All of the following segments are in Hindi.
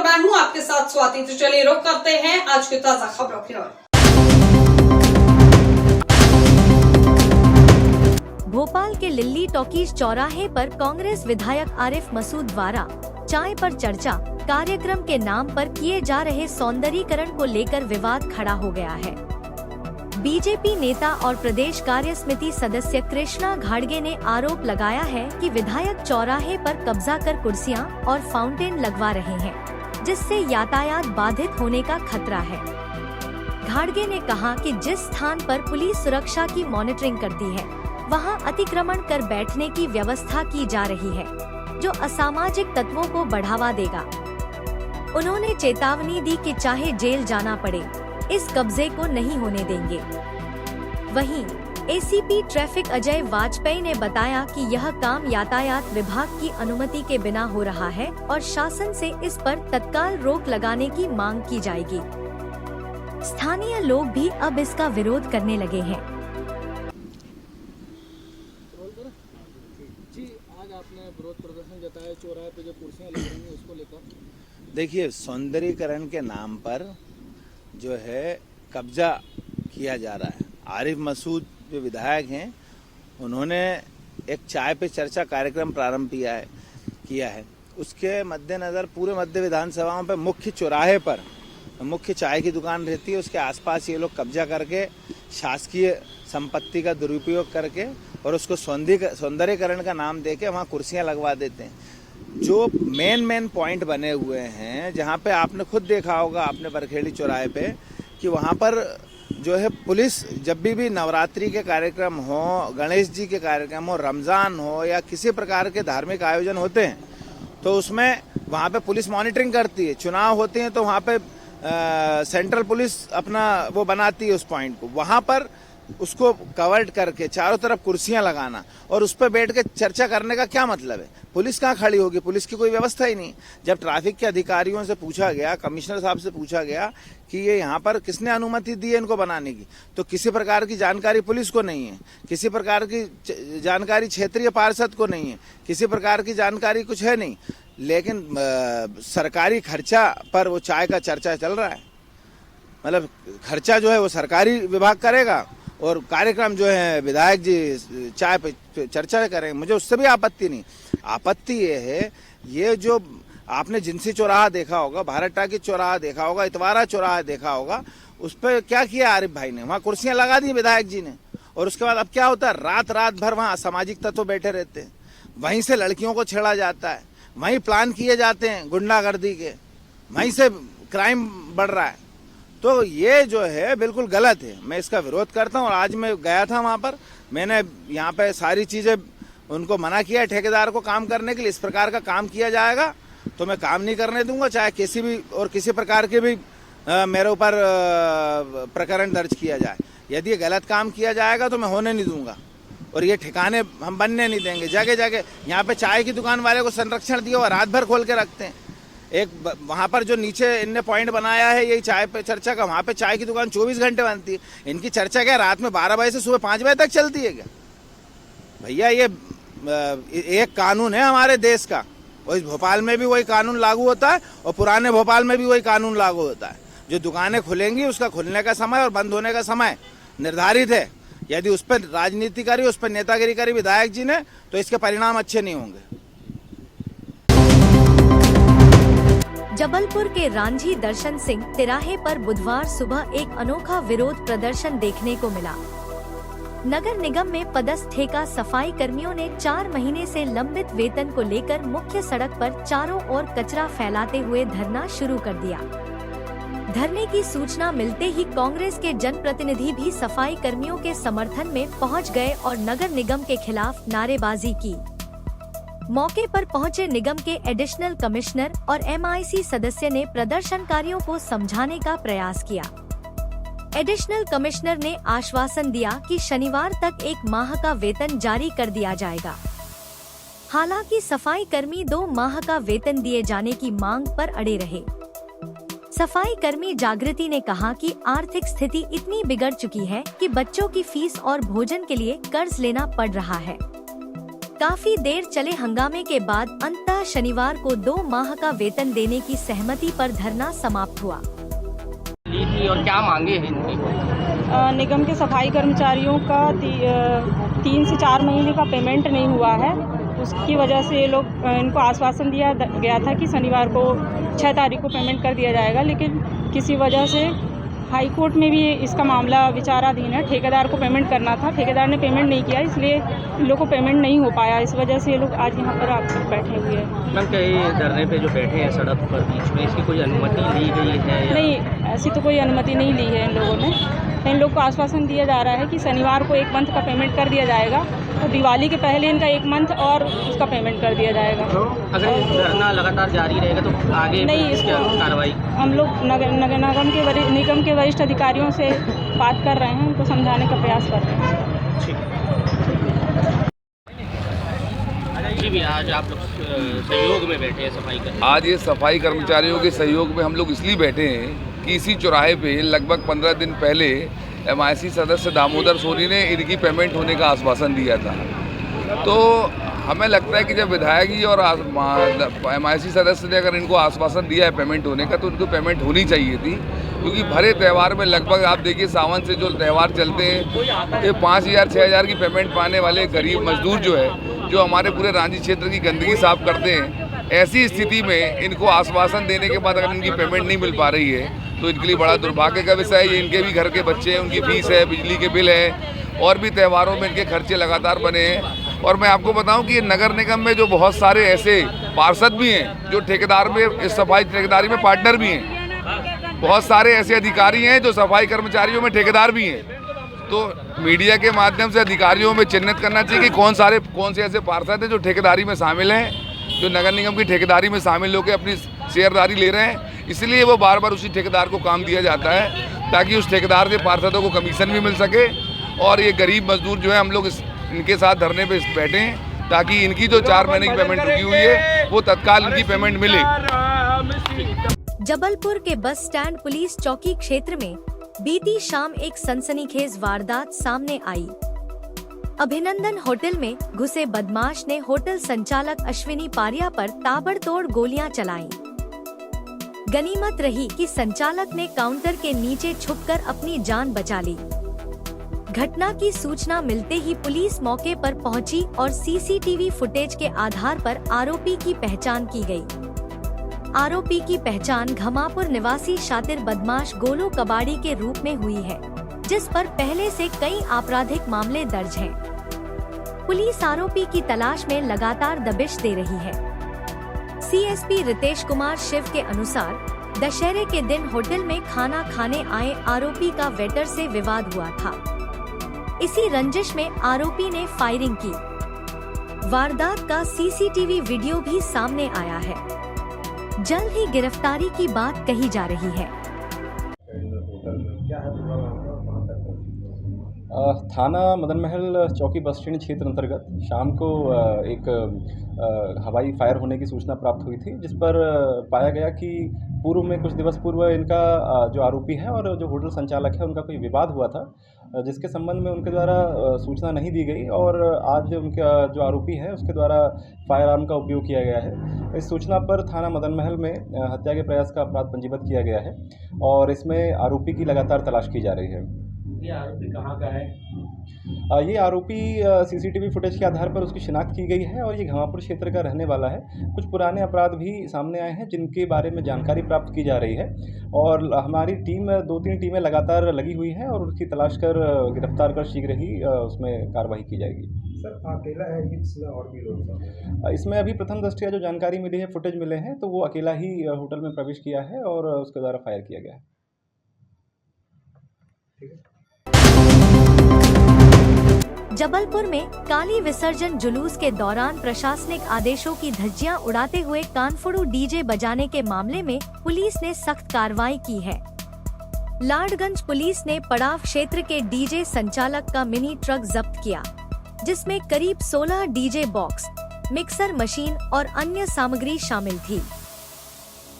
मैं हूं आपके साथ स्वाति। तो चलिए रुक करते हैं आज के ताजा खबरों की ओर। भोपाल के लिल्ली टॉकीज चौराहे पर कांग्रेस विधायक आरिफ मसूद द्वारा चाय पर चर्चा कार्यक्रम के नाम पर किए जा रहे सौंदर्यीकरण को लेकर विवाद खड़ा हो गया है। बीजेपी नेता और प्रदेश कार्य समिति सदस्य कृष्णा घाड़गे ने आरोप लगाया है कि विधायक चौराहे पर कब्जा कर कुर्सियां और फाउंटेन लगवा रहे हैं, जिससे यातायात बाधित होने का खतरा है। घाड़गे ने कहा कि जिस स्थान पर पुलिस सुरक्षा की मॉनिटरिंग करती है, वहां अतिक्रमण कर बैठने की व्यवस्था की जा रही है, जो असामाजिक तत्वों को बढ़ावा देगा। उन्होंने चेतावनी दी कि चाहे जेल जाना पड़े, इस कब्जे को नहीं होने देंगे। वहीं एसीपी ट्रैफिक अजय वाजपेयी ने बताया कि यह काम यातायात विभाग की अनुमति के बिना हो रहा है और शासन से इस पर तत्काल रोक लगाने की मांग की जाएगी। स्थानीय लोग भी अब इसका विरोध करने लगे हैं। जी, आज आपने विरोध प्रदर्शन जताया चौराहे पे जो कुर्सियां लग रही हैं उसको लेकर। देखिए, सौंदर्यीकरण के नाम पर जो है कब्जा किया जा रहा है। आरिफ मसूद जो विधायक हैं, उन्होंने एक चाय पे चर्चा कार्यक्रम प्रारंभ किया है। उसके मद्देनजर पूरे मध्य विधानसभाओं पे मुख्य चौराहे पर मुख्य चाय की दुकान रहती है, उसके आसपास ये लोग कब्जा करके शासकीय संपत्ति का दुरुपयोग करके और उसको सौंदर्यीकरण का नाम देके वहाँ कुर्सियाँ लगवा देते हैं। जो मेन पॉइंट बने हुए हैं, जहाँ पे आपने खुद देखा होगा आपने बरखेड़ी चौराहे पे कि वहाँ पर जो है पुलिस जब भी नवरात्रि के कार्यक्रम हो, गणेश जी के कार्यक्रम हो, रमज़ान हो या किसी प्रकार के धार्मिक आयोजन होते हैं, तो उसमें वहाँ पे पुलिस मॉनिटरिंग करती है। चुनाव होते हैं तो वहाँ पे सेंट्रल पुलिस अपना वो बनाती है उस पॉइंट को। वहाँ पर उसको कवर्ड करके चारों तरफ कुर्सियां लगाना और उस पर बैठ के चर्चा करने का क्या मतलब है? पुलिस कहाँ खड़ी होगी? पुलिस की कोई व्यवस्था ही नहीं। जब ट्रैफिक के अधिकारियों से पूछा गया, कमिश्नर साहब से पूछा गया कि ये यहाँ पर किसने अनुमति दी है इनको बनाने की, तो किसी प्रकार की जानकारी पुलिस को नहीं है, किसी प्रकार की जानकारी क्षेत्रीय पार्षद को नहीं है, किसी प्रकार की जानकारी कुछ है नहीं। लेकिन सरकारी खर्चा पर वो चाय का चर्चा चल रहा है। मतलब खर्चा जो है वो सरकारी विभाग करेगा और कार्यक्रम जो है विधायक जी चाय पे चर्चा करेंगे। मुझे उससे भी आपत्ति नहीं। आपत्ति ये है, ये जो आपने जिनसी चौराहा देखा होगा, भारत टाकी चौराहा देखा होगा, इतवारा चौराहा देखा होगा, उस पर क्या किया आरिफ भाई ने? वहाँ कुर्सियां लगा दी विधायक जी ने। और उसके बाद अब क्या होता है, रात भर वहाँ असामाजिक तत्व बैठे रहते हैं। वहीं से लड़कियों को छेड़ा जाता है, वहीं प्लान किए जाते हैं गुंडागर्दी के, वहीं से क्राइम बढ़ रहा है। तो ये जो है बिल्कुल गलत है। मैं इसका विरोध करता हूँ। और आज मैं गया था वहाँ पर, मैंने यहाँ पे सारी चीज़ें उनको मना किया है ठेकेदार को काम करने के लिए। इस प्रकार का काम किया जाएगा तो मैं काम नहीं करने दूंगा, चाहे किसी भी और किसी प्रकार के भी मेरे ऊपर प्रकरण दर्ज किया जाए। यदि ये गलत काम किया जाएगा तो मैं होने नहीं दूंगा और ये ठिकाने हम बनने नहीं देंगे। जगह जगह यहाँ पे चाय की दुकान वाले को संरक्षण दिया हुआ, रात भर खोल के रखते हैं। एक वहाँ पर जो नीचे इनने पॉइंट बनाया है यही चाय पे चर्चा का, वहाँ पे चाय की दुकान 24 घंटे बनती है। इनकी चर्चा क्या रात में 12 बजे से सुबह 5 बजे तक चलती है क्या? भैया ये एक कानून है हमारे देश का, और इस भोपाल में भी वही कानून लागू होता है और पुराने भोपाल में भी वही कानून लागू होता है। जो दुकानें खुलेंगी उसका खुलने का समय और बंद होने का समय निर्धारित है। यदि उस पर राजनीति करी, उस पर नेतागिरी करी विधायक जी ने, तो इसके परिणाम अच्छे नहीं होंगे। जबलपुर के रांझी दर्शन सिंह तिराहे पर बुधवार सुबह एक अनोखा विरोध प्रदर्शन देखने को मिला। नगर निगम में पदस्थ ठेका सफाई कर्मियों ने 4 महीने से लंबित वेतन को लेकर मुख्य सड़क पर चारों ओर कचरा फैलाते हुए धरना शुरू कर दिया। धरने की सूचना मिलते ही कांग्रेस के जनप्रतिनिधि भी सफाई कर्मियों के समर्थन में पहुंच गए और नगर निगम के खिलाफ नारेबाजी की। मौके पर पहुंचे निगम के एडिशनल कमिश्नर और MIC सदस्य ने प्रदर्शनकारियों को समझाने का प्रयास किया। एडिशनल कमिश्नर ने आश्वासन दिया कि शनिवार तक 1 माह का वेतन जारी कर दिया जाएगा। हालांकि सफाई कर्मी 2 माह का वेतन दिए जाने की मांग पर अड़े रहे। सफाई कर्मी जागृति ने कहा कि आर्थिक स्थिति इतनी बिगड़ चुकी है कि बच्चों की फीस और भोजन के लिए कर्ज लेना पड़ रहा है। काफी देर चले हंगामे के बाद अंततः जिसका शनिवार को 2 माह का वेतन देने की सहमति पर धरना समाप्त हुआ। ली थी और क्या मांगे हैं इनकी? निगम के सफाई कर्मचारियों का 3 से 4 महीने का पेमेंट नहीं हुआ है। उसकी वजह से ये लोग इनको आश्वासन दिया गया था कि शनिवार को 6 तारीख को पेमेंट कर दिया जाएगा, लेकिन किसी वजह से हाई कोर्ट में भी इसका मामला विचाराधीन है। ठेकेदार को पेमेंट करना था, ठेकेदार ने पेमेंट नहीं किया, इसलिए इन लोग को पेमेंट नहीं हो पाया। इस वजह से ये लोग आज यहाँ पर आकर बैठे हुए हैं। मैम, क्या ये धरने पे जो बैठे हैं सड़क पर बीच में, इसकी कोई अनुमति ली गई है या? नहीं, ऐसी तो कोई अनुमति नहीं ली है इन लोगों ने। इन लोग को आश्वासन दिया जा रहा है कि शनिवार को 1 मंथ का पेमेंट कर दिया जाएगा और दिवाली के पहले इनका 1 मंथ और उसका पेमेंट कर दिया जाएगा। अगर ये धरना लगातार जारी रहेगा तो आगे नहीं, इसकी कार्रवाई? हम लोग निगम के वरिष्ठ अधिकारियों से बात कर रहे हैं, उनको समझाने का प्रयास कर रहे हैं। जी भी आज आप लोग सहयोग में बैठे हैं सफाई कर? आज ये सफाई कर्मचारियों के सहयोग में हम लोग इसलिए बैठे हैं कि इसी चौराहे पे लगभग 15 दिन पहले MIC सदस्य दामोदर सोनी ने इनकी पेमेंट होने का आश्वासन दिया था। तो हमें लगता है कि जब विधायक जी और MIC सदस्य ने अगर इनको आश्वासन दिया है पेमेंट होने का, तो उनको पेमेंट होनी चाहिए थी, क्योंकि भरे त्यौहार में लगभग आप देखिए सावन से जो त्यौहार चलते हैं, ये 5,000-6,000 की पेमेंट पाने वाले गरीब मजदूर जो है, जो हमारे पूरे रांची क्षेत्र की गंदगी साफ करते हैं, ऐसी स्थिति में इनको आश्वासन देने के बाद अगर इनकी पेमेंट नहीं मिल पा रही है तो इनके लिए बड़ा दुर्भाग्य का विषय है। इनके भी घर के बच्चे हैं, उनकी फीस है, बिजली के बिल है, और भी त्योहारों में इनके खर्चे लगातार बने हैं। और मैं आपको बताऊं कि ये नगर निगम में जो बहुत सारे ऐसे पार्षद भी हैं जो ठेकेदार में, इस सफाई ठेकेदारी में पार्टनर भी हैं, बहुत सारे ऐसे अधिकारी हैं जो सफाई कर्मचारियों में ठेकेदार भी हैं। तो मीडिया के माध्यम से अधिकारियों में चिन्हित करना चाहिए कि कौन से ऐसे पार्षद हैं जो ठेकेदारी में शामिल हैं, जो नगर निगम की ठेकेदारी में शामिल होकर अपनी शेयरदारी ले रहे हैं। इसलिए वो बार बार उसी ठेकेदार को काम दिया जाता है ताकि उस ठेकेदार के पार्षदों को कमीशन भी मिल सके। और ये गरीब मजदूर जो है, हम लोग इनके साथ धरने पे बैठे हैं ताकि इनकी जो 4 महीने की पेमेंट रुकी हुई है वो तत्काल इनकी पेमेंट मिले। जबलपुर के बस स्टैंड पुलिस चौकी क्षेत्र में बीती शाम एक सनसनीखेज वारदात सामने आई। अभिनंदन होटल में घुसे बदमाश ने होटल संचालक अश्विनी पारिया पर ताबड़तोड़ गोलियां चलाईं। गनीमत रही कि संचालक ने काउंटर के नीचे छुपकर अपनी जान बचा ली। घटना की सूचना मिलते ही पुलिस मौके पर पहुंची और CCTV फुटेज के आधार पर आरोपी की पहचान की गई। आरोपी की पहचान घमापुर निवासी शातिर बदमाश गोलू कबाड़ी के रूप में हुई है, जिस पर पहले से कई आपराधिक मामले दर्ज हैं। पुलिस आरोपी की तलाश में लगातार दबिश दे रही है। CSP रितेश कुमार शिव के अनुसार दशहरे के दिन होटल में खाना खाने आए आरोपी का वेटर से विवाद हुआ था। इसी रंजिश में आरोपी ने फायरिंग की। वारदात का CCTV वीडियो भी सामने आया है। जल्द ही गिरफ्तारी की बात कही जा रही है। थाना मदन महल चौकी बस स्टैंड क्षेत्र अंतर्गत शाम को एक हवाई फायर होने की सूचना प्राप्त हुई थी, जिस पर पाया गया कि पूर्व में कुछ दिवस पूर्व इनका जो आरोपी है और जो होटल संचालक है उनका कोई विवाद हुआ था, जिसके संबंध में उनके द्वारा सूचना नहीं दी गई और आज उनका जो आरोपी है उसके द्वारा फायर आर्म का उपयोग किया गया है। इस सूचना पर थाना मदन महल में हत्या के प्रयास का अपराध पंजीबद्ध किया गया है और इसमें आरोपी की लगातार तलाश की जा रही है। ये आरोपी कहाँ का है? ये आरोपी CCTV फुटेज के आधार पर उसकी शिनाख्त की गई है और ये घमापुर क्षेत्र का रहने वाला है। कुछ पुराने अपराध भी सामने आए हैं जिनके बारे में जानकारी प्राप्त की जा रही है और हमारी टीम 2-3 टीमें लगातार लगी हुई हैं और उसकी तलाश कर गिरफ्तार कर शीघ्र ही उसमें कार्रवाई की जाएगी। सर, अकेला है इसमें और भी लोग? इसमें अभी प्रथम दृष्टया जो जानकारी मिली है, फुटेज मिले हैं, तो वो अकेला ही होटल में प्रवेश किया है और उसके द्वारा फायर किया गया है। जबलपुर में काली विसर्जन जुलूस के दौरान प्रशासनिक आदेशों की धज्जियां उड़ाते हुए कानफोड़ू DJ बजाने के मामले में पुलिस ने सख्त कार्रवाई की है। लाडगंज पुलिस ने पड़ाव क्षेत्र के DJ संचालक का मिनी ट्रक जब्त किया, जिसमें करीब 16 DJ बॉक्स, मिक्सर मशीन और अन्य सामग्री शामिल थी।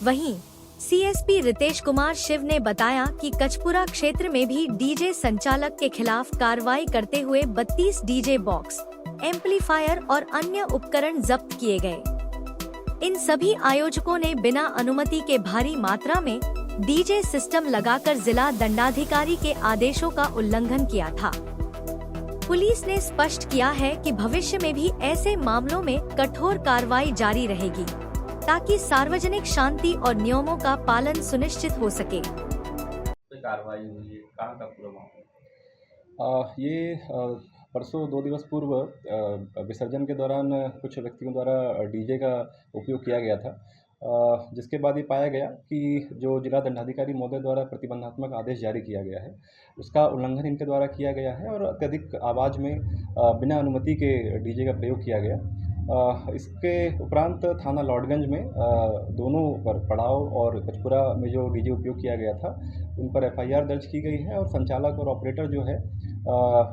वहीं CSP रितेश कुमार शिव ने बताया कि कचपुरा क्षेत्र में भी DJ संचालक के खिलाफ कार्रवाई करते हुए 32 DJ बॉक्स, एम्पलीफायर और अन्य उपकरण जब्त किए गए। इन सभी आयोजकों ने बिना अनुमति के भारी मात्रा में डीजे सिस्टम लगाकर जिला दंडाधिकारी के आदेशों का उल्लंघन किया था। पुलिस ने स्पष्ट किया है कि भविष्य में भी ऐसे मामलों में कठोर कार्रवाई जारी रहेगी, ताकि सार्वजनिक शांति और नियमों का पालन सुनिश्चित हो सके। कार्रवाई हुई है, कहाँ का पूरा मामला? परसों 2 दिवस पूर्व विसर्जन के दौरान कुछ व्यक्तियों द्वारा डीजे का उपयोग किया गया था, जिसके बाद ये पाया गया कि जो जिला दंडाधिकारी महोदय द्वारा प्रतिबंधात्मक आदेश जारी किया गया है उसका उल्लंघन इनके द्वारा किया गया है और अत्यधिक आवाज़ में बिना अनुमति के डीजे का प्रयोग किया गया। इसके उपरांत थाना लॉर्डगंज में दोनों पर पड़ाव और कचपुरा में जो डीजे उपयोग किया गया था उन पर एफआईआर दर्ज की गई है और संचालक और ऑपरेटर जो है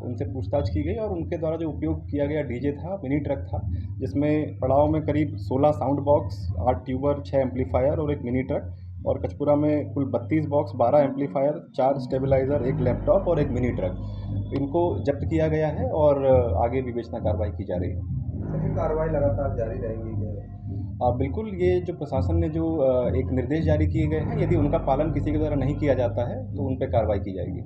उनसे पूछताछ की गई और उनके द्वारा जो उपयोग किया गया डीजे था मिनी ट्रक था, जिसमें पड़ाव में करीब 16 साउंड बॉक्स, 8 ट्यूबर, 6 एम्पलीफायर और एक मिनी ट्रक और कचपुरा में कुल 32 बॉक्स, 12 एम्पलीफायर, 4 स्टेबलाइज़र, एक लैपटॉप और एक मिनी ट्रक इनको जब्त किया गया है और आगे विवेचना कार्रवाई की जा रही है। कार्रवाई लगातार जारी रहेगी क्या? बिल्कुल, ये जो प्रशासन ने जो एक निर्देश जारी किए गए हैं, यदि उनका पालन किसी के द्वारा नहीं किया जाता है तो उन पर कार्रवाई की जाएगी।